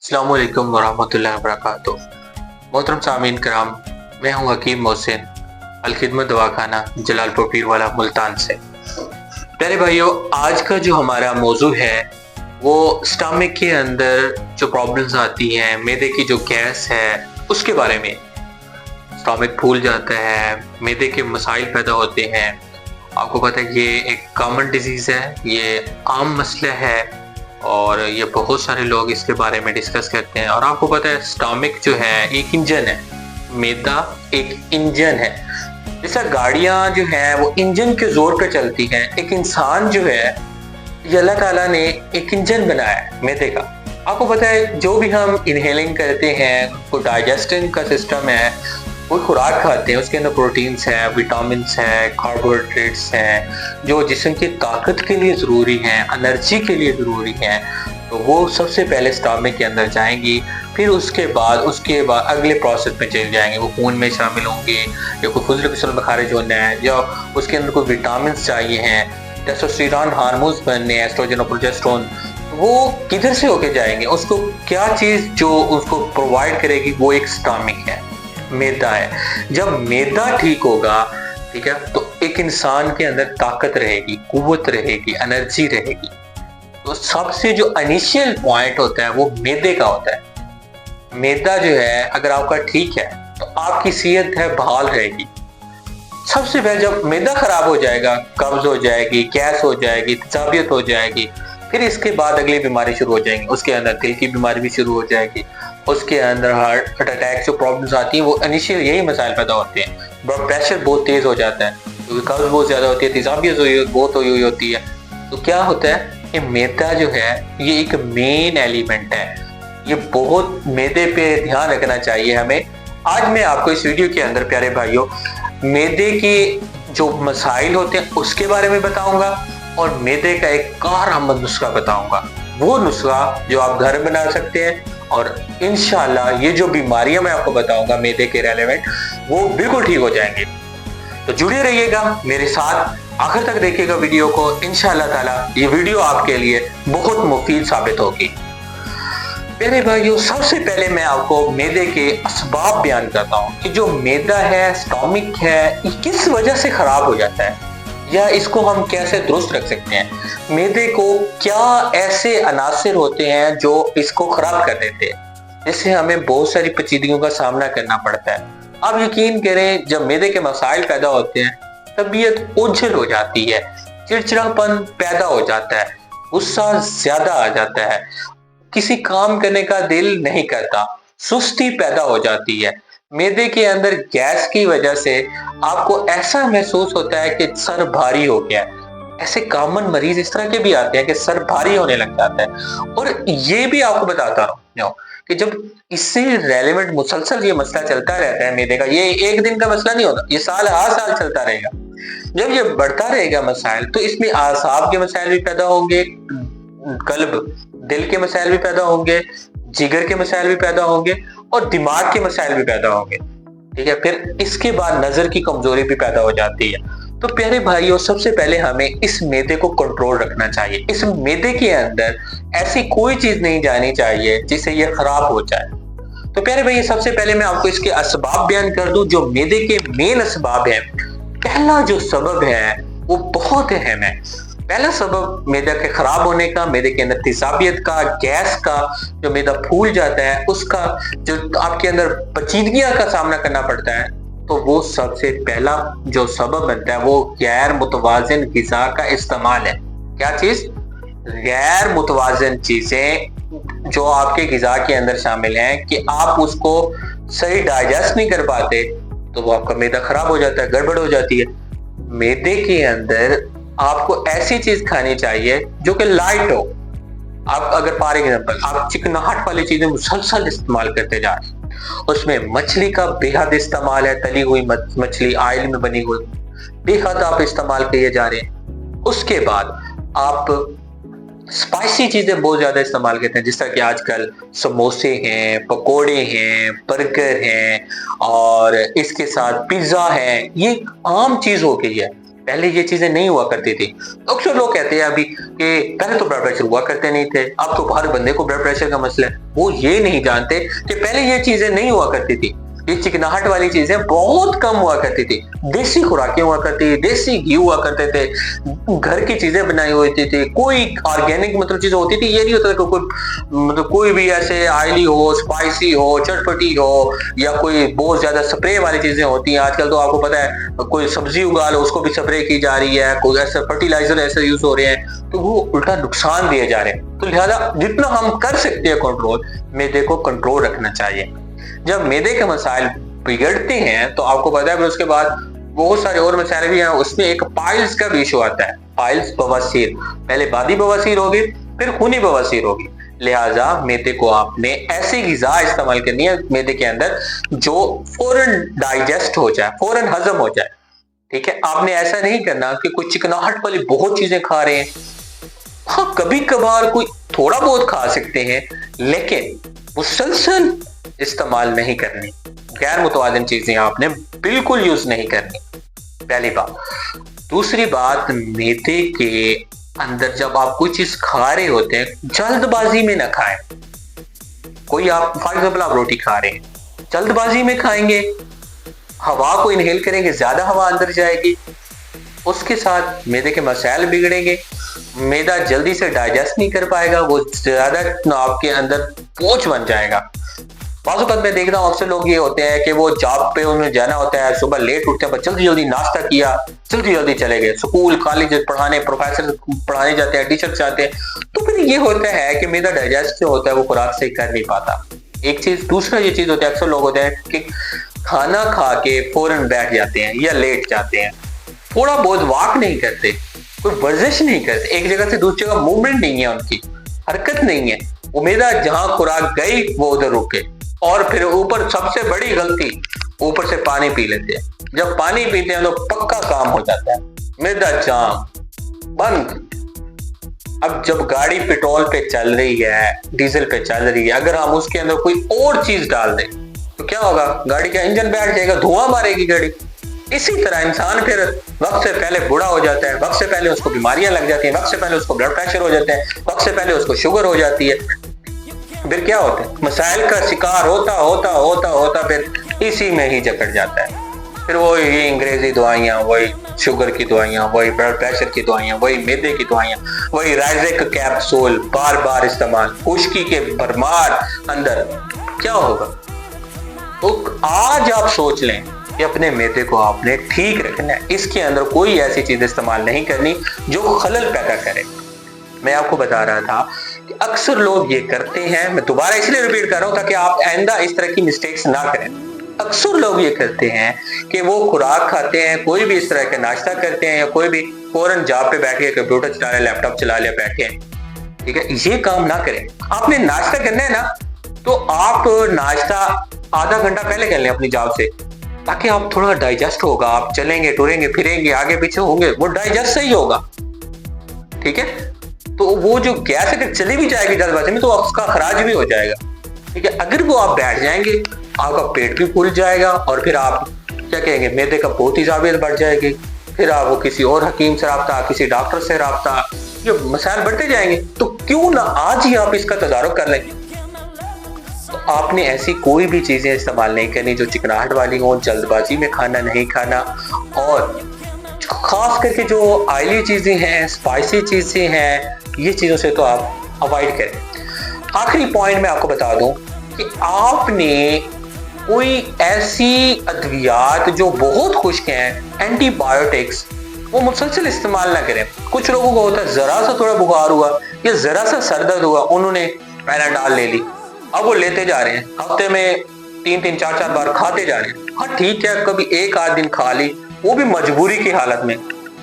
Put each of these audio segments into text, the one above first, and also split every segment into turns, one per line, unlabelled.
अस्सलामुअलैकुम वरहमतुल्लाहि वबरकातुहू। मोहतरम सामीन कराम, मैं हूँ हकीम मोहसिन, अलखिदमत दवाखाना जलालपुर पीरवाला मुल्तान से। प्यारे भाइयों, आज का जो हमारा मौजू है वो स्टमक के अंदर जो प्रॉब्लम्स आती हैं, मैदे की जो गैस है उसके बारे में। स्टमक फूल जाता है, मैदे के मसाइल पैदा होते हैं। आपको पता है ये एक कॉमन डिजीज़ है, ये आम मसला है और ये बहुत सारे लोग इसके बारे में डिस्कस करते हैं। और आपको पता है स्टमक जो है एक इंजन है, मैदा एक इंजन है। जैसा गाड़ियां जो है वो इंजन के जोर पे चलती हैं, एक इंसान जो है ये अल्लाह ताला ने एक इंजन बनाया है मैदे का। आपको पता है जो भी हम इनहेलिंग करते हैं, वो डाइजेस्टिंग का सिस्टम है, वो खुराक खाते हैं, उसके अंदर प्रोटीन्स हैं, विटामिन्स हैं, कार्बोहाइड्रेट्स हैं जो जिस्म की ताकत के लिए ज़रूरी हैं, एनर्जी के लिए ज़रूरी हैं। तो वो सबसे पहले स्टमक के अंदर जाएंगी, फिर उसके बाद अगले प्रोसेस में चले जाएंगे। वो खून में शामिल होंगे या कोई फुजल किस्म में खारिज होना है, या उसके अंदर कोई विटामिन चाहिए हैं, टेस्टोस्टेरोन हार्मोन्स बनने हैं, एस्ट्रोजन और प्रोजेस्टेरोन। वो किधर से होके जाएंगे, उसको क्या चीज़ जो उसको प्रोवाइड करेगी, वो एक स्टमक है, मैदा है। जब मैदा ठीक होगा, ठीक है, तो एक इंसान के अंदर ताकत रहेगी, कुव्वत रहेगी, एनर्जी रहेगी। तो सबसे जो इनिशियल पॉइंट होता है वो मैदे का होता है। मैदा जो है अगर आपका ठीक है तो आपकी सेहत है बहाल रहेगी। सबसे पहले जब मैदा खराब हो जाएगा, कब्ज हो जाएगी, गैस हो जाएगी, तजाबियत हो जाएगी, फिर इसके बाद अगली बीमारी शुरू हो जाएंगी। उसके अंदर दिल की बीमारी भी शुरू हो जाएगी, उसके अंदर हार्ट अटैक जो प्रॉब्लम्स आती हैं वो इनिशियल यही मसाइल पैदा होते हैं। ब्लड प्रेशर बहुत तेज हो जाता है क्योंकि कब्ज बहुत ज्यादा होती है, तजाबियत बहुत हुई होती है। तो क्या होता है कि मैदा जो है ये एक मेन एलिमेंट है, ये बहुत मैदे पे ध्यान रखना चाहिए हमें। आज मैं आपको इस वीडियो के अंदर प्यारे भाइयों मैदे के जो मसाइल होते हैं उसके बारे में बताऊंगा और मैदे का एक कारआमद नुस्खा बताऊंगा, वो नुस्खा जो आप घर बना सकते हैं और इंशाल्लाह ये जो बीमारियां मैं आपको बताऊंगा मैदे के रेलेवेंट, वो बिल्कुल ठीक हो जाएंगे। तो जुड़े रहिएगा मेरे साथ, आखिर तक देखिएगा वीडियो को। इंशाल्लाह ताला ये वीडियो आपके लिए बहुत मुफीद साबित होगी। मेरे भाइयों, सबसे पहले मैं आपको मैदे के असबाब बयान करता हूँ कि जो मैदा है, स्टमक है, ये किस वजह से खराब हो जाता है या इसको हम कैसे दुरुस्त रख सकते हैं। मैदे को क्या ऐसे अनासिर होते हैं जो इसको खराब कर देते हैं, जिससे हमें बहुत सारी पेचीदगियों का सामना करना पड़ता है। आप यकीन करें, जब मैदे के मसाइल पैदा होते हैं तबीयत ओझल हो जाती है, चिड़चिड़ापन पैदा हो जाता है, गुस्सा ज्यादा आ जाता है, किसी काम करने का दिल नहीं करता, सुस्ती पैदा हो जाती है। मैदे के अंदर गैस की वजह से आपको ऐसा महसूस होता है कि सर भारी हो गया है। ऐसे कॉमन मरीज इस तरह के भी आते हैं कि सर भारी होने लग जाता है। और ये भी आपको बताता हूँ कि जब इससे रेलेवेंट मुसलसल ये मसला चलता रहता है मैदे का, ये एक दिन का मसला नहीं होता, ये साल हर साल चलता रहेगा। जब ये बढ़ता रहेगा मसाइल, तो इसमें आसाब के मसाइल भी पैदा होंगे, कल्ब दिल के मसाइल भी पैदा होंगे, जिगर के मसाइल भी पैदा होंगे और दिमाग के मसाइल भी पैदा होंगे। ठीक है, फिर इसके बाद नजर की कमजोरी भी पैदा हो जाती है। तो प्यारे भाइयों, सबसे पहले हमें इस मैदे को कंट्रोल रखना चाहिए। इस मैदे के अंदर ऐसी कोई चीज नहीं जानी चाहिए जिससे ये खराब हो जाए। तो प्यारे भाई, सबसे पहले मैं आपको इसके असबाब बयान कर दूं जो मैदे के मेन असबाब है। पहला जो सबब है वो बहुत अहम है। पहला सबब मैदा के खराब होने का, मैदे के अंदर तेजाबियत का, गैस का, जो मैदा फूल जाता है उसका, जो आपके अंदर पेचीदगियां का सामना करना पड़ता है, तो वो सबसे पहला जो सबब बनता है वो गैर मुतवाजिन ग़िज़ा का इस्तेमाल है। क्या चीज? गैर मुतवाजिन चीजें जो आपके ग़िज़ा के अंदर शामिल हैं कि आप उसको सही डाइजेस्ट नहीं कर पाते, तो वो आपका मैदा खराब हो जाता है, गड़बड़ हो जाती है। मैदे के अंदर आपको ऐसी चीज खानी चाहिए जो कि लाइट हो। आप अगर फॉर एग्जाम्पल आप चिकनाहट वाली चीजें मुसलसल इस्तेमाल करते जा रहे हैं, उसमें मछली का बेहद इस्तेमाल है, तली हुई मछली, ऑयल में बनी हुई बेहद आप इस्तेमाल किए जा रहे हैं। उसके बाद आप स्पाइसी चीजें बहुत ज्यादा इस्तेमाल करते हैं, जिस तरह कि आजकल समोसे हैं, पकोड़े हैं, बर्गर हैं और इसके साथ पिज्जा है। ये आम चीज हो गई है। पहले ये चीजें नहीं हुआ करती थी। अक्सर लोग कहते हैं अभी कि पहले तो ब्लड प्रेशर हुआ करते नहीं थे, अब तो हर बंदे को ब्लड प्रेशर का मसला है। वो ये नहीं जानते कि पहले ये चीजें नहीं हुआ करती थी। ये चिकनाहट वाली चीजें बहुत कम हुआ करती थी। देसी खुराकें हुआ करती थी, देसी घी हुआ करते थे, घर की चीजें बनाई होती थी, कोई ऑर्गेनिक मतलब चीजें होती थी। ये नहीं होता कि कोई मतलब कोई भी ऐसे ऑयली हो, स्पाइसी हो, चटपटी हो, या कोई बहुत ज्यादा स्प्रे वाली चीजें होती हैं। आजकल तो आपको पता है कोई सब्जी उगा लो उसको भी स्प्रे की जा रही है, कोई ऐसे फर्टिलाइजर ऐसे यूज हो रहे हैं, तो वो उल्टा नुकसान दिए जा रहे हैं। तो लिहाजा जितना हम कर सकते हैं कंट्रोल, मैदे को कंट्रोल रखना चाहिए। जब मैदे के मसाइल बिगड़ते हैं तो आपको पता है फिर उसके बाद बहुत सारे और मसाइल भी हैं। उसमें एक पाइल्स का भी इशू आता है, पाइल्स बवासीर। पहले बादी बवासीर होगी, फिर खूनी बवासीर होगी। लिहाजा मैदे को आपने ऐसी ग़िज़ा इस्तेमाल करनी है मैदे के अंदर जो फौरन डाइजेस्ट हो जाए, फौरन हजम हो जाए। ठीक है, आपने ऐसा नहीं करना कि कोई चिकनाहट वाली बहुत चीजें खा रहे हैं। हाँ, कभी कभार कोई थोड़ा बहुत खा सकते हैं, लेकिन मुसलसल इस्तेमाल नहीं करनी। गैर मुतवाज़िन चीजें आपने बिल्कुल यूज नहीं करनी, पहली बात। दूसरी बात, मैदे के अंदर जब आप कोई चीज खा रहे होते हैं, जल्दबाजी में ना खाएं। कोई आप फॉर एग्जाम्पल आप रोटी खा रहे हैं, जल्दबाजी में खाएंगे, हवा को इनहेल करेंगे, ज्यादा हवा अंदर जाएगी, उसके साथ मैदे के मसाइल बिगड़ेंगे। मैदा जल्दी से डाइजेस्ट नहीं कर पाएगा, वो ज्यादा आपके अंदर बोझ बन जाएगा। बाज़ औक़ात मैं देखता हूँ अक्सर लोग ये होते हैं कि वो जॉब पे उन्हें जाना होता है, सुबह लेट उठते हैं, जल्दी जल्दी नाश्ता किया, जल्दी जल्दी चले गए स्कूल कॉलेज पढ़ाने, प्रोफेसर पढ़ाने जाते हैं, टीचर जाते हैं। तो फिर ये होता है कि मैदा डाइजेस्ट जो होता है वो खुराक से कर नहीं पाता। एक चीज, दूसरा ये चीज होता है अक्सर लोग होते हैं कि खाना खा के फौरन बैठ जाते हैं या लेट जाते हैं, थोड़ा बहुत वॉक नहीं करते, कोई वर्जिश नहीं करते, एक जगह से दूसरी जगह मूवमेंट नहीं है, उनकी हरकत नहीं है। उम्मीद जहां खुराक गई वो उधर रुके। और फिर ऊपर सबसे बड़ी गलती, ऊपर से पानी पी लेते हैं। जब पानी पीते हैं तो पक्का काम हो जाता है, मैदा जाम बंद। अब जब गाड़ी पेट्रोल पे चल रही है, डीजल पे चल रही है, अगर हम उसके अंदर कोई और चीज डाल दें तो क्या होगा? गाड़ी का इंजन बैठ जाएगा, धुआं मारेगी गाड़ी। इसी तरह इंसान फिर वक्त से पहले बूढ़ा हो जाता है, वक्त से पहले उसको बीमारियां लग जाती हैं, वक्त से पहले उसको ब्लड प्रेशर हो जाता है, वक्त से पहले उसको शुगर हो जाती है। फिर क्या होता है? मसाइल का शिकार होता होता होता होता फिर इसी में ही जकड़ जाता है। फिर वही ये अंग्रेजी दवाइयाँ, वही शुगर की दवाइयाँ, वही ब्लड प्रेशर की दवाइयाँ, वही मैदे की दवाइयाँ, वही राइजेक कैप्सूल बार बार इस्तेमाल, खुश्की के भरमार अंदर। क्या होगा? तो आज आप सोच लें कि अपने मैदे को आपने ठीक रखना है, इसके अंदर कोई ऐसी चीज इस्तेमाल नहीं करनी जो खलल पैदा करे। मैं आपको बता रहा था कि अक्सर लोग ये करते हैं, मैं दोबारा इसलिए रिपीट कर रहा हूं ताकि आप आइंदा इस तरह की मिस्टेक्स ना करें। अक्सर लोग ये करते हैं कि वो खुराक खाते हैं, कोई भी इस तरह का नाश्ता करते हैं, या कोई भी फौरन जॉब पे बैठ के कंप्यूटर चला लिया, लैपटॉप चला लिया, बैठे हैं। ठीक है, ये काम ना करें। आपने नाश्ता करना है ना, तो आप नाश्ता आधा घंटा पहले कर लें अपनी जॉब से, ताकि आप थोड़ा डाइजेस्ट होगा। आप चलेंगे, टुरेंगे, फिरेंगे, आगे पीछे होंगे, वो डाइजेस्ट सही होगा। ठीक है, तो वो जो गैस अगर चली भी जाएगी जल्दबाजी में तो उसका खराज भी हो जाएगा। ठीक है, अगर वो आप बैठ जाएंगे, आपका पेट भी फूल जाएगा, और फिर आप क्या कहेंगे, मैदे का बहुत ही ज़्यादा बढ़ जाएगी। फिर आप वो किसी और हकीम से रब्ता, किसी डॉक्टर से रब्ता, जो मसाइल बढ़ते जाएंगे। तो क्यों ना आज ही आप इसका तदारुक कर लें। तो आपने ऐसी कोई भी चीजें इस्तेमाल नहीं करनी जो चिकनाहट वाली हो, जल्दबाजी में खाना नहीं खाना, और खास करके जो ऑयली चीजें हैं, स्पाइसी चीजें हैं, ये चीजों से तो आप अवॉइड करें। आखिरी पॉइंट मैं आपको बता दूं कि आपने कोई ऐसी अद्वियात जो बहुत खुश्क हैं, एंटीबायोटिक्स, वो मुसलसल इस्तेमाल ना करें। कुछ लोगों को होता है जरा सा थोड़ा बुखार हुआ या जरा सा सर दर्द हुआ, उन्होंने पैनाडॉल ले ली, अब वो लेते जा रहे हैं, हफ्ते में 3-3, 4-4 बार खाते जा रहे हैं। हाँ ठीक है, कभी एक आध दिन खा ली, वो भी मजबूरी की हालत में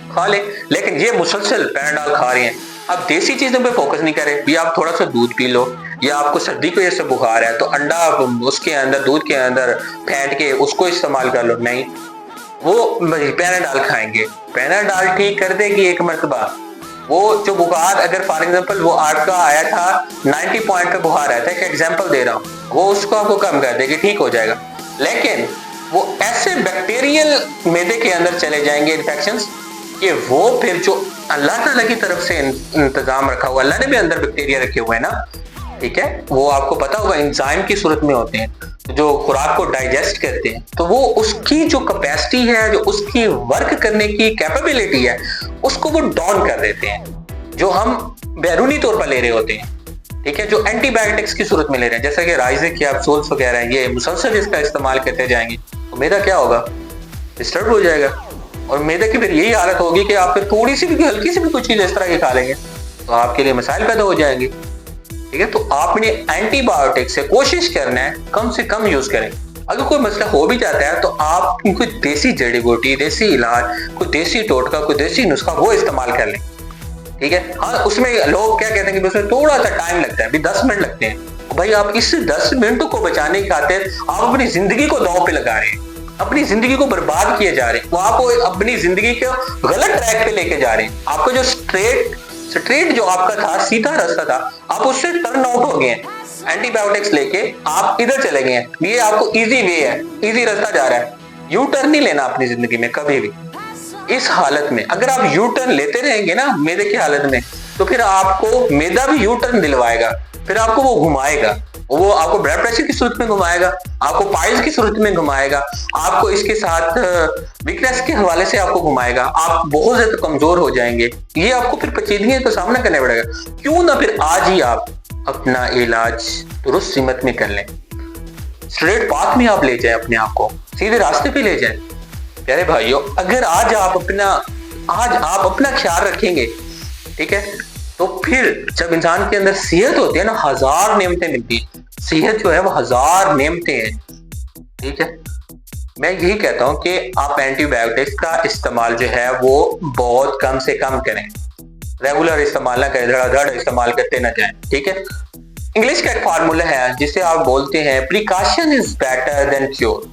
खा ले, लेकिन ये मुसलसल पैनाडॉल खा रहे हैं। अब देसी चीजों पे फोकस नहीं करें। भी आप थोड़ा सा दूध पी लो, या आपको सर्दी की वजह से बुखार है तो अंडा उसके अंदर, दूध के अंदर फेंट के उसको इस्तेमाल कर लो। नहीं, वो पैनाडॉल खाएंगे, पैनाडॉल ठीक कर देगी एक मरतबा। वो जो बुखार, अगर फॉर एग्जांपल वो आपका आया था 90 पॉइंट पे बुखार आया था, एक एग्जांपल दे रहा हूँ, वो उसको आपको कम कर देगी, ठीक हो जाएगा। लेकिन वो ऐसे बैक्टीरियल मैदे के अंदर चले जाएंगे इन्फेक्शंस कि वो फिर जो अल्लाह ताला की तरफ से इंतजाम रखा हुआ, अल्लाह ने भी अंदर बैक्टीरिया रखे हुए हैं ना, ठीक है, वो आपको पता होगा एंजाइम की सूरत में होते हैं जो खुराक को डाइजेस्ट करते हैं, तो वो उसकी जो कैपेसिटी है, जो उसकी वर्क करने की कैपेबिलिटी है, उसको वो डाउन कर देते हैं, जो हम बैरूनी तौर पर ले रहे होते हैं, ठीक है, जो एंटीबायोटिक्स की सूरत में ले रहे हैं, जैसा कि राइजिक कैप्सूल्स वगैरह हैं, ये मुसलसल इसका इस्तेमाल करते जाएंगे तो मैदा क्या होगा, डिस्टर्ब हो जाएगा, और मैदे की फिर यही हालत होगी कि आप फिर थोड़ी सी भी हल्की सी भी कुछ चीज इस तरह की खा लेंगे तो आपके लिए मसाइल पैदा हो जाएंगे, ठीक है। तो आपने एंटीबायोटिक से कोशिश करना है कम से कम यूज करें। अगर कोई मसला हो भी जाता है तो आप कोई देसी जड़ी बूटी, देसी इलाज, कोई देसी टोटका, कोई देसी नुस्खा वो इस्तेमाल कर लें, ठीक है। हाँ, उसमें लोग क्या कहते हैं कि उसमें थोड़ा सा टाइम लगता है, 10 मिनट लगते हैं, भाई आप इस 10 मिनट को बचाने की खातिर आप अपनी जिंदगी को दांव पे लगा रहे हैं, अपनी जिंदगी को बर्बाद किए जा रहे हैं, वो आपको अपनी जिंदगी को गलत ट्रैक पे लेके जा रहे हैं। आपको जो स्ट्रेट जो आपका था, सीधा रास्ता था, आप उससे टर्न आउट हो गए हैं, एंटीबायोटिक्स लेके आप इधर चले गए हैं, ये आपको इजी वे है, इजी रास्ता जा रहा है, यू टर्न नहीं लेना अपनी जिंदगी में कभी भी। इस हालत में अगर आप यू टर्न लेते रहेंगे ना मैदे की हालत में, तो फिर आपको मैदा भी यू टर्न दिलवाएगा, फिर आपको वो घुमाएगा, वो आपको ब्लड प्रेशर की सूरत में घुमाएगा, आपको पाइल्स की सूरत में घुमाएगा, आपको इसके साथ वीकनेस के हवाले से आपको घुमाएगा, आप बहुत ज्यादा कमजोर हो जाएंगे, ये आपको फिर पेचीदगी का सामना करना पड़ेगा। क्यों ना फिर आज ही आप अपना इलाज दुरुस्त सीमत में कर लें, स्ट्रेट पाथ में आप ले जाए, अपने आप को सीधे रास्ते पे ले जाए। प्यारे भाइयों, अगर आज आप अपना ख्याल रखेंगे, ठीक है, तो फिर जब इंसान के अंदर सेहत होती है ना, 1000 नेमतें मिलती है, सेहत जो है वो 1000 नेमतें हैं, ठीक है। मैं यही कहता हूं कि आप एंटीबायोटिक्स का इस्तेमाल जो है वो बहुत कम से कम करें, रेगुलर इस्तेमाल ना करें, धड़ाधड़ इस्तेमाल करते ना जाएं, ठीक है। इंग्लिश का एक फार्मूला है जिसे आप बोलते हैं precaution is better than cure,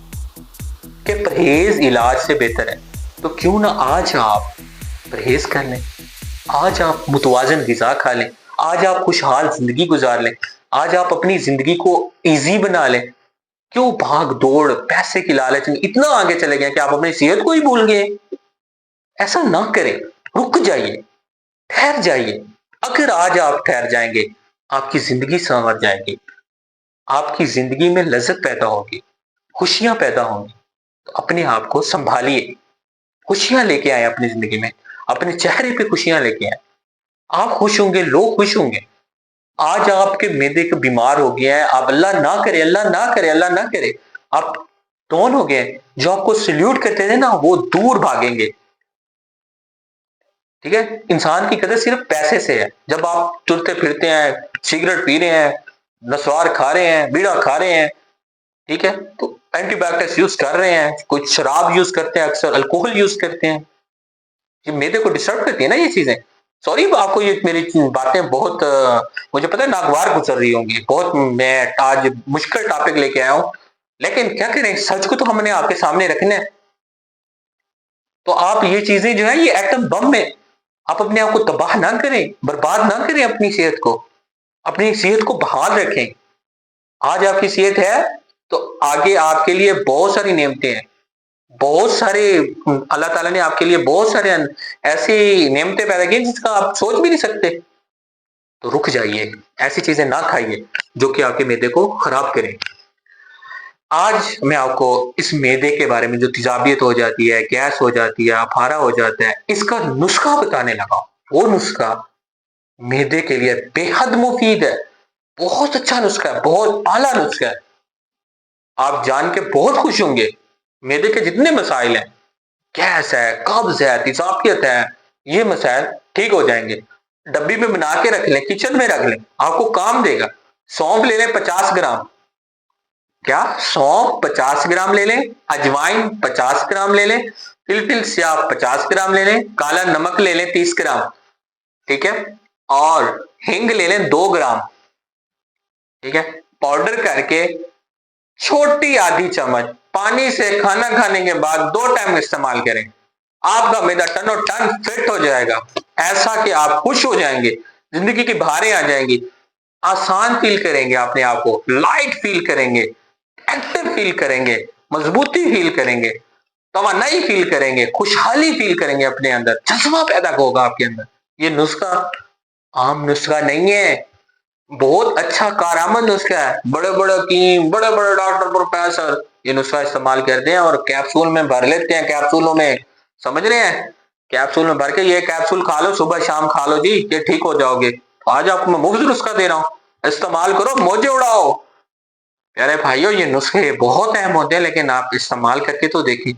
कि परहेज इलाज से बेहतर है। तो क्यों ना आज आप परहेज कर लें, आज आप मुतवाजन ग़िज़ा खा लें, आज आप खुशहाल जिंदगी गुजार लें, आज आप अपनी जिंदगी को इजी बना लें। क्यों भाग दौड़ पैसे की लालच में इतना आगे चले गए कि आप अपनी सेहत को ही भूल गए। ऐसा ना करें, रुक जाइए, ठहर जाइए। अगर आज आप ठहर जाएंगे, आपकी जिंदगी संवर जाएगी, आपकी जिंदगी में लज्जत पैदा होगी, खुशियां पैदा होंगी। तो अपने आप को संभालिए, खुशियां लेके आए अपनी जिंदगी में, अपने चेहरे पे खुशियां लेके आए। आप खुश होंगे, लोग खुश होंगे। आज आपके मैदे के बीमार हो गए हैं, आप अल्लाह ना करे, अल्लाह ना करे, अल्लाह ना करे, आप डाउन हो गए, जो आपको सल्यूट करते थे ना वो दूर भागेंगे, ठीक है। इंसान की कदर सिर्फ पैसे से है। जब आप चलते फिरते हैं, सिगरेट पी रहे हैं, नस्वार खा रहे हैं, बीड़ा खा रहे हैं, ठीक है, तो एंटीबायोटिक्स यूज कर रहे हैं, कुछ शराब यूज करते हैं, अक्सर अल्कोहल यूज करते हैं, ये मैदे को डिस्टर्ब करती है ना ये चीजें। सॉरी आपको ये मेरी बातें बहुत मुझे पता है नागवार गुजर रही होंगी, बहुत मैं आज मुश्किल टॉपिक लेके आया हूं, लेकिन क्या करें, सच को तो हमने आपके सामने रखना है। तो आप ये चीजें जो है ये एटम बम में आप अपने आप को तबाह ना करें, बर्बाद ना करें, अपनी सेहत को बहाल रखें। आज आपकी सेहत है तो आगे आपके लिए बहुत सारी नेमतें हैं, बहुत सारे अल्लाह ताला ने आपके लिए बहुत सारे ऐसी नेमतें पैदा की जिसका आप सोच भी नहीं सकते। तो रुक जाइए, ऐसी चीजें ना खाइए जो कि आपके मैदे को खराब करें। आज मैं आपको इस मैदे के बारे में, जो तेजाबियत हो जाती है, गैस हो जाती है, अफारा हो जाता है, इसका नुस्खा बताने लगा। वो नुस्खा मैदे के लिए बेहद मुफीद है, बहुत अच्छा नुस्खा है, बहुत आला नुस्खा है। आप जान के बहुत खुश होंगे। मैदे के जितने मसाइल हैं, गैस है, कब्ज है, तेजाबियत है, ये मसाइल ठीक हो जाएंगे। डब्बी में बना के रख लें, किचन में रख लें, आपको काम देगा। सौंफ ले लें 50 ग्राम, क्या सौंफ 50 ग्राम ले लें, अजवाइन 50 ग्राम ले लें, तिल स्याह 50 ग्राम ले लें, काला नमक ले लें 30 ग्राम, ठीक है, और हिंग ले लें 2 ग्राम, ठीक है। पाउडर करके छोटी आधी चम्मच पानी से खाना खाने के बाद 2 टाइम इस्तेमाल करें। आपका मैदा टनो टन फिट हो जाएगा, ऐसा कि आप खुश हो जाएंगे, जिंदगी की बहारें आ जाएंगी, आसान फील करेंगे, अपने आप को लाइट फील करेंगे, एक्टिव फील करेंगे, मजबूती फील करेंगे। तवानाई फील करेंगे, खुशहाली फील करेंगे, अपने अंदर जज्बा पैदा होगा आपके अंदर। ये नुस्खा आम नुस्खा नहीं है, बहुत अच्छा कारआमद नुस्खा है। बड़े बड़े हकीम, बड़े बड़े डॉक्टर, प्रोफेसर ये नुस्खा इस्तेमाल करते हैं और कैप्सूल में भर लेते हैं, कैप्सूलों में, समझ रहे हैं, कैप्सूल में भर के ये कैप्सूल खा लो, सुबह शाम खा लो जी, ये ठीक हो जाओगे। आज आपको मैं मुफ्त नुस्खा दे रहा हूँ, इस्तेमाल करो, मौजे उड़ाओ। प्यारे भाइयों, ये नुस्खे बहुत अहम होते हैं, लेकिन आप इस्तेमाल करके तो देखिए।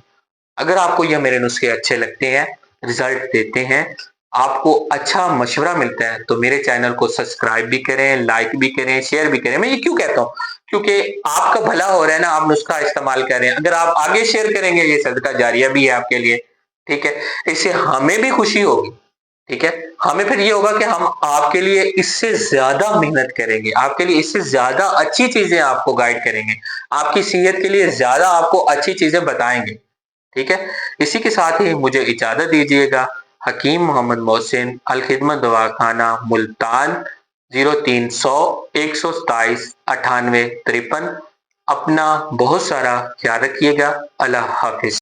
अगर आपको ये मेरे नुस्खे अच्छे लगते हैं, रिजल्ट देते हैं, आपको अच्छा मशवरा मिलता है, तो मेरे चैनल को सब्सक्राइब भी करें, लाइक भी करें, शेयर भी करें। मैं ये क्यों कहता हूँ? क्योंकि आपका भला हो रहा है ना, आप नुस्खा इस्तेमाल करें। अगर आप आगे शेयर करेंगे, ये सदका जारिया भी है आपके लिए, ठीक है? इससे हमें भी खुशी होगी, ठीक है? हमें फिर ये होगा कि हम आपके लिए इससे ज्यादा मेहनत करेंगे, आपके लिए इससे ज्यादा अच्छी चीजें आपको गाइड करेंगे, आपकी सेहत के लिए ज्यादा आपको अच्छी चीजें बताएंगे, ठीक है? इसी के साथ ही मुझे इजाजत दीजिएगा। हकीम मोहम्मद मोहसिन, अल खिदमत दवाखाना, मुल्तान, 0300 127 98 53। अपना बहुत सारा ख्याल रखिएगा। अल्लाह हाफिज।